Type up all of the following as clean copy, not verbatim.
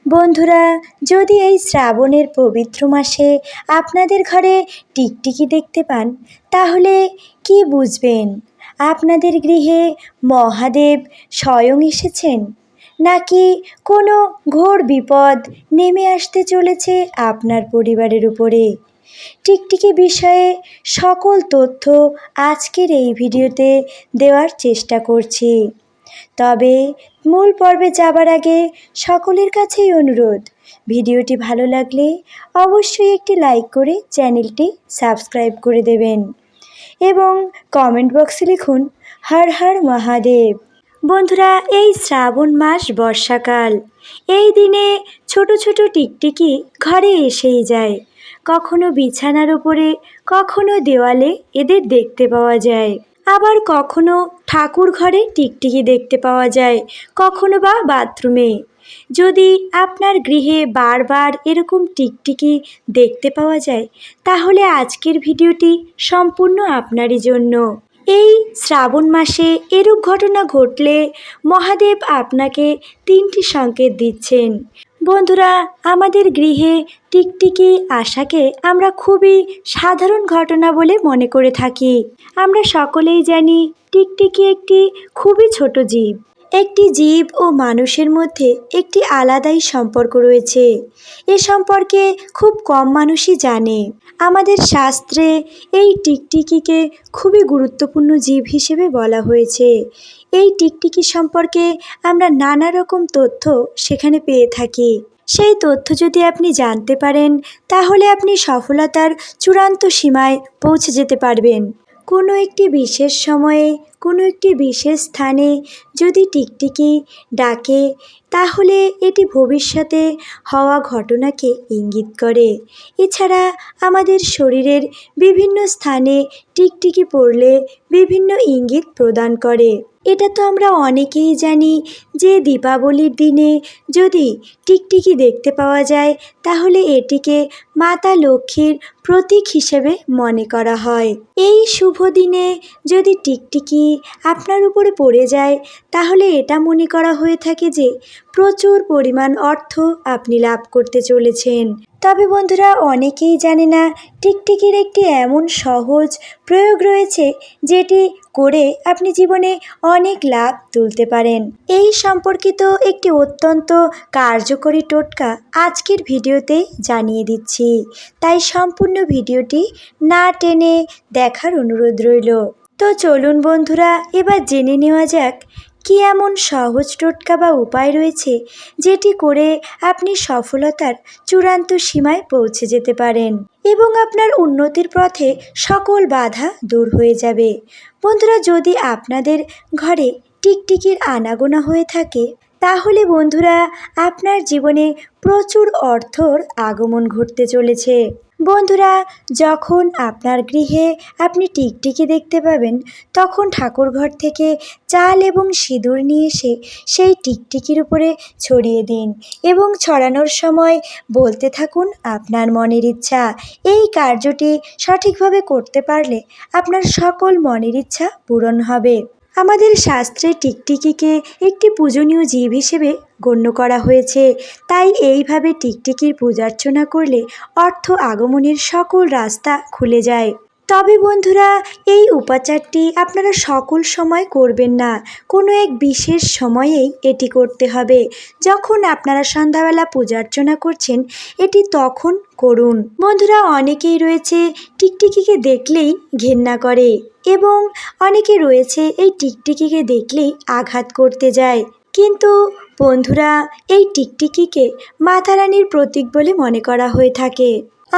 বন্ধুরা, যদি এই শ্রাবণের পবিত্র মাসে আপনাদের ঘরে টিকটিকি দেখতে পান, তাহলে কি বুঝবেন? আপনাদের গৃহে মহাদেব স্বয়ং এসেছেন, নাকি কোনো ঘোর বিপদ নেমে আসতে চলেছে আপনার পরিবারের উপরে? টিকটিকি বিষয়ে সকল তথ্য আজকের এই ভিডিওতে দেওয়ার চেষ্টা করছি। তবে মূল পর্বে যাবার আগে সকলের কাছেই অনুরোধ, ভিডিওটি ভালো লাগলে অবশ্যই একটি লাইক করে চ্যানেলটি সাবস্ক্রাইব করে দেবেন এবং কমেন্ট বক্সে লিখুন হর হর মহাদেব। বন্ধুরা, এই শ্রাবণ মাস বর্ষাকাল, এই দিনে ছোট ছোট টিকটিকি ঘরে এসেই যায়। কখনো বিছানার উপরে, কখনো দেওয়ালে এদের দেখতে পাওয়া যায়। আবার কখনো ঠাকুর ঘরে টিকটিকি দেখতে পাওয়া যায়, কখনো বা বাথরুমে। যদি আপনার গৃহে বারবার এরকম টিকটিকি দেখতে পাওয়া যায়, তাহলে আজকের ভিডিওটি সম্পূর্ণ আপনারই জন্য। এই শ্রাবণ মাসে এরূপ ঘটনা ঘটলে মহাদেব আপনাকে 3টি সংকেত দিচ্ছেন। বন্ধুরা, আমাদের গৃহে টিকটিকি আসাকে আমরা খুবই সাধারণ ঘটনা বলে মনে করে থাকি। আমরা সকলেই জানি টিকটিকি একটি খুবই ছোট জীব। একটি জীব ও মানুষের মধ্যে একটি আলাদাই সম্পর্ক রয়েছে। এ সম্পর্কে খুব কম মানুষই জানে। আমাদের শাস্ত্রে এই টিকটিকিকে খুবই গুরুত্বপূর্ণ জীব হিসেবে বলা হয়েছে। এই টিকটিকি সম্পর্কে আমরা নানা রকম তথ্য সেখানে পেয়ে থাকি। সেই তথ্য যদি আপনি জানতে পারেন, তাহলে আপনি সফলতার চূড়ান্ত সীমায় পৌঁছে যেতে পারবেন। কোনো একটি বিশেষ সময়ে, কোনো একটি বিশেষ স্থানে যদি টিকটিকি ডাকে, তাহলে এটি ভবিষ্যতে হওয়া ঘটনাকে ইঙ্গিত করে। এছাড়া আমাদের শরীরের বিভিন্ন স্থানে টিকটিকি পড়লে বিভিন্ন ইঙ্গিত প্রদান করে। এটা তো আমরা অনেকেই জানি যে দীপাবলির দিনে যদি টিকটিকি দেখতে পাওয়া যায়, তাহলে এটিকে মাতা লক্ষ্মীর প্রতীক হিসেবে মনে করা হয়। এই শুভ দিনে যদি টিকটিকি আপনার উপরে পড়ে যায়, তাহলে এটা মনে করা হয়ে থাকে যে প্রচুর পরিমাণ অর্থ আপনি লাভ করতে চলেছেন। তবে বন্ধুরা, অনেকেই জানে না টিকটিকির একটি এমন সহজ প্রয়োগ রয়েছে, যেটি করে আপনি জীবনে অনেক লাভ তুলতে পারেন। এই সম্পর্কিত একটি অত্যন্ত কার্যকরী টোটকা আজকের ভিডিওতে জানিয়ে দিচ্ছি, তাই সম্পূর্ণ ভিডিওটি না টেনে দেখার অনুরোধ রইল। তো চলুন বন্ধুরা, এবার জেনে নেওয়া যাক কি এমন সহজ টোটকা বা উপায় রয়েছে, যেটি করে আপনি সফলতার চূড়ান্ত সীমায় পৌঁছে যেতে পারেন এবং আপনার উন্নতির পথে সকল বাধা দূর হয়ে যাবে। বন্ধুরা, যদি আপনাদের ঘরে টিকটিকির আনাগোনা হয়ে থাকে, তাহলে বন্ধুরা আপনার জীবনে প্রচুর অর্থর আগমন ঘটতে চলেছে। বন্ধুরা, যখন আপনার গৃহে আপনি টিকটিকি দেখতে পাবেন, তখন ঠাকুরঘর থেকে চাল এবং সিঁদুর নিয়ে এসে সেই টিকটিকির উপরে ছড়িয়ে দিন এবং ছড়ানোর সময় বলতে থাকুন আপনার মনের ইচ্ছা। এই কার্যটি সঠিকভাবে করতে পারলে আপনার সকল মনের ইচ্ছা পূরণ হবে। আমাদের শাস্ত্রে টিকটিকিকে একটি পূজনীয় জীব হিসেবে গণ্য করা হয়েছে, তাই এইভাবে টিকটিকির পূজার্চনা করলে অর্থ আগমনের সকল রাস্তা খুলে যায়। তবে বন্ধুরা, এই উপাচারটি আপনারা সকল সময় করবেন না, কোনো এক বিশেষ সময়েই এটি করতে হবে। যখন আপনারা সন্ধ্যাবেলা পূজার্চনা করছেন, এটি তখন করুন। বন্ধুরা, অনেকেই রয়েছে টিকটিকিকে দেখলেই ঘেন্না করে এবং অনেকে রয়েছে এই টিকটিকিকে দেখলেই আঘাত করতে যায়। কিন্তু বন্ধুরা, এই টিকটিকিকে মাতা রানীর প্রতীক বলে মনে করা হয়ে থাকে,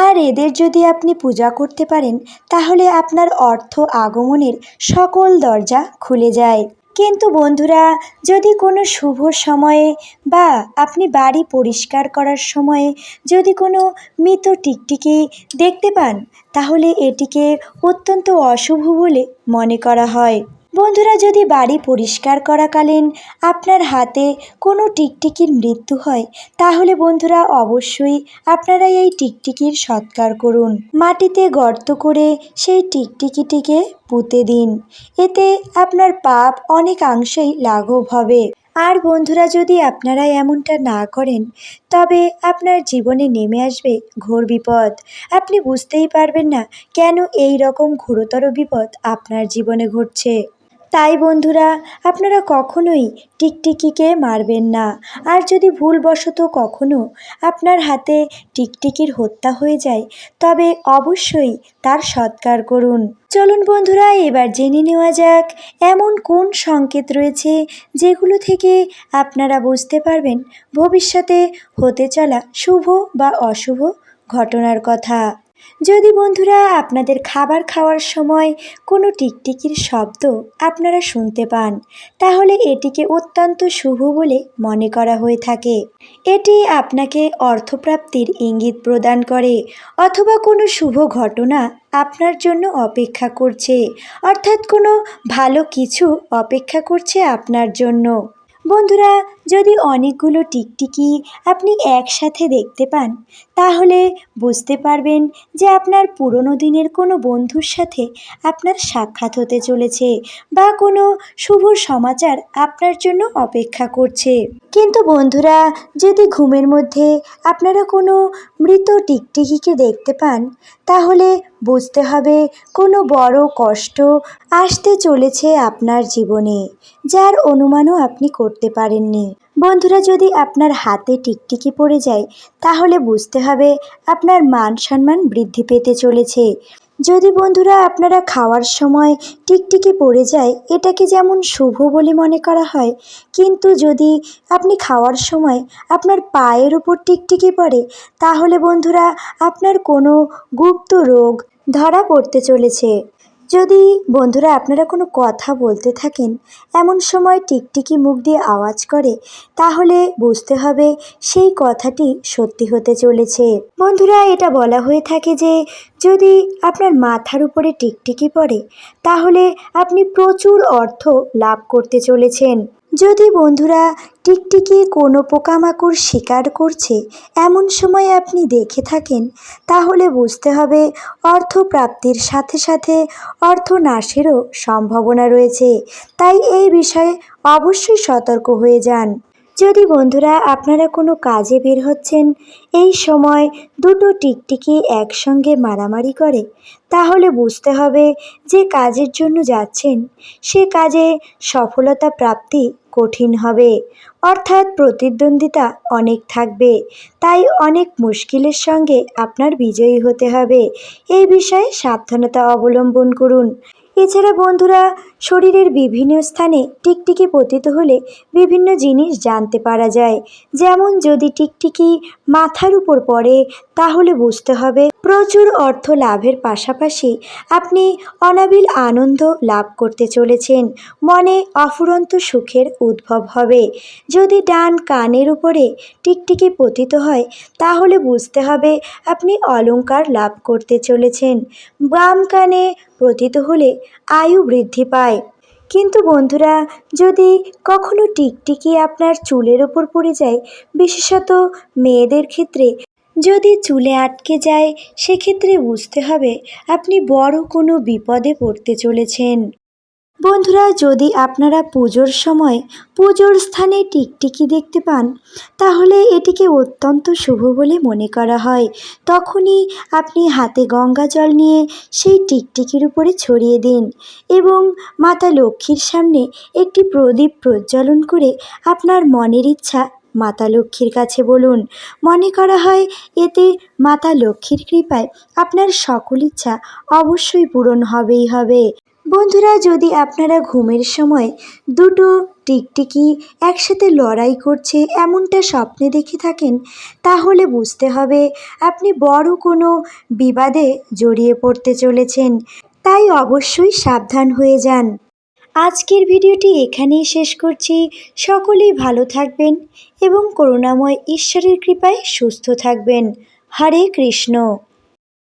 আর এদের যদি আপনি পূজা করতে পারেন, তাহলে আপনার অর্থ আগমনের সকল দরজা খুলে যায়। কিন্তু বন্ধুরা, যদি কোনো শুভ সময়ে বা আপনি বাড়ি পরিষ্কার করার সময়ে যদি কোনো মৃত টিকটিকি দেখতে পান, তাহলে এটিকে অত্যন্ত অশুভ বলে মনে করা হয়। বন্ধুরা, যদি বাড়ি পরিষ্কার করাকালীন আপনার হাতে কোনো টিকটিকির মৃত্যু হয়, তাহলে বন্ধুরা অবশ্যই আপনারা এই টিকটিকির সৎকার করুন। মাটিতে গর্ত করে সেই টিকটিকিটিকে পুঁতে দিন, এতে আপনার পাপ অনেকাংশেই লাঘব হবে। আর বন্ধুরা, যদি আপনারা এমনটা না করেন তবে আপনার জীবনে নেমে আসবে ঘোর বিপদ। আপনি বুঝতেই পারবেন না কেন এই রকম ঘোরতর বিপদ আপনার জীবনে ঘটছে। তাই বন্ধুরা, আপনারা কখনোই টিকটিকিকে মারবেন না। আর যদি ভুলবশত কখনো আপনার হাতে টিকটিকির হত্যা হয়ে যায় তবে অবশ্যই তার সৎকার করুন। চলুন বন্ধুরা, এবার জেনে নেওয়া যাক এমন কোন সংকেত রয়েছে যেগুলো থেকে আপনারা বুঝতে পারবেন ভবিষ্যতে হতে চলা শুভ বা অশুভ ঘটনার কথা। যদি বন্ধুরা আপনাদের খাবার খাওয়ার সময় কোনো টিকটিকির শব্দ আপনারা শুনতে পান তাহলে এটিকে অত্যন্ত শুভ বলে মনে করা হয়ে থাকে। এটি আপনাকে অর্থপ্রাপ্তির ইঙ্গিত প্রদান করে, অথবা কোনো শুভ ঘটনা আপনার জন্য অপেক্ষা করছে, অর্থাৎ কোনো ভালো কিছু অপেক্ষা করছে আপনার জন্য। বন্ধুরা, যদি অনেকগুলো টিকটিকি আপনি একসাথে দেখতে পান তাহলে বুঝতে পারবেন যে আপনার পুরনো দিনের কোনো বন্ধুর সাথে আপনার সাক্ষাৎ হতে চলেছে বা কোনো শুভ সমাচার আপনার জন্য অপেক্ষা করছে। কিন্তু বন্ধুরা, যদি ঘুমের মধ্যে আপনারা কোনো মৃত টিকটিকিকে দেখতে পান তাহলে বুঝতে হবে কোনো বড় কষ্ট আসতে চলেছে আপনার জীবনে, যার অনুমানও আপনি করতে পারেননি। বন্ধুরা, যদি আপনার হাতে টিকটিকি পড়ে যায় তাহলে বুঝতে হবে আপনার মান সম্মান বৃদ্ধি পেতে চলেছে। যদি বন্ধুরা আপনারা খাওয়ার সময় টিকটিকি পড়ে যায় এটাকে যেমন শুভ বলে মনে করা হয়, কিন্তু যদি আপনি খাওয়ার সময় আপনার পায়ের উপর টিকটিকি পড়ে তাহলে বন্ধুরা আপনার কোনো গুপ্ত রোগ ধরা পড়তে চলেছে। যদি বন্ধুরা আপনারা কোনো কথা বলতে থাকেন এমন সময় টিকটিকি মুখ দিয়ে আওয়াজ করে তাহলে বুঝতে হবে সেই কথাটি সত্যি হতে চলেছে। বন্ধুরা, এটা বলা হয়ে থাকে যে যদি আপনার মাথার উপরে টিকটিকি পড়ে তাহলে আপনি প্রচুর অর্থ লাভ করতে চলেছেন। যদি বন্ধুরা টিকটিকি কোনো পোকামাকড় শিকার করছে এমন সময় আপনি দেখে থাকেন তাহলে বুঝতে হবে অর্থ প্রাপ্তির সাথে সাথে অর্থ নাশেরও সম্ভাবনা রয়েছে। তাই এই বিষয়ে অবশ্যই সতর্ক হয়ে যান। যদি বন্ধুরা আপনারা কোনো কাজে বের হচ্ছেন এই সময় দুটো টিকটিকি একসঙ্গে মারামারি করে তাহলে বুঝতে হবে যে কাজের জন্য যাচ্ছেন সে কাজে সফলতা প্রাপ্তি কঠিন হবে, অর্থাৎ প্রতিদ্বন্দ্বিতা অনেক থাকবে। তাই অনেক মুশকিলের সঙ্গে আপনার বিজয়ী হতে হবে। এই বিষয়ে সাবধানতা অবলম্বন করুন। এছাড়া বন্ধুরা, শরীরের বিভিন্ন স্থানে টিকটিকি পতিত হলে বিভিন্ন জিনিস জানতে পারা যায়। যেমন যদি টিকটিকি মাথার উপর পড়ে তাহলে বুঝতে হবে প্রচুর অর্থ লাভের পাশাপাশি আপনি অনাবিল আনন্দ লাভ করতে চলেছেন, মনে অফুরন্ত সুখের উদ্ভব হবে। যদি ডান কানের উপরে টিকটিকি পতিত হয় তাহলে বুঝতে হবে আপনি অলংকার লাভ করতে চলেছেন। বাম কানে পতিত হলে আয়ু বৃদ্ধি পায়। কিন্তু বন্ধুরা, যদি কখনো টিকটিকি আপনার চুলের ওপর পড়ে যায়, বিশেষত মেয়েদের ক্ষেত্রে যদি চুলে আটকে যায় সেক্ষেত্রে বুঝতে হবে আপনি বড় কোনো বিপদে পড়তে চলেছেন। বন্ধুরা, যদি আপনারা পুজোর সময় পুজোর স্থানে টিকটিকি দেখতে পান তাহলে এটিকে অত্যন্ত শুভ বলে মনে করা হয়। তখনই আপনি হাতে গঙ্গা জল নিয়ে সেই টিকটিকির উপরে ছড়িয়ে দিন এবং মাতা লক্ষ্মীর সামনে একটি প্রদীপ প্রজ্বলন করে আপনার মনের ইচ্ছা মাতা লক্ষ্মীর কাছে বলুন। মনে করা হয় এতে মাতা লক্ষ্মীর কৃপায় আপনার সকল ইচ্ছা অবশ্যই পূরণ হবেই হবে। বন্ধুরা, যদি আপনারা ঘুমের সময় দুটো টিকটিকি একসাথে লড়াই করছে এমনটা স্বপ্নে দেখে থাকেন তাহলে বুঝতে হবে আপনি বড় কোনো বিবাদে জড়িয়ে পড়তে চলেছেন। তাই অবশ্যই সাবধান হয়ে যান। আজকের ভিডিওটি এখানেই শেষ করছি। সকলেই ভালো থাকবেন এবং করুণাময় ঈশ্বরের কৃপায় সুস্থ থাকবেন। হরে কৃষ্ণ।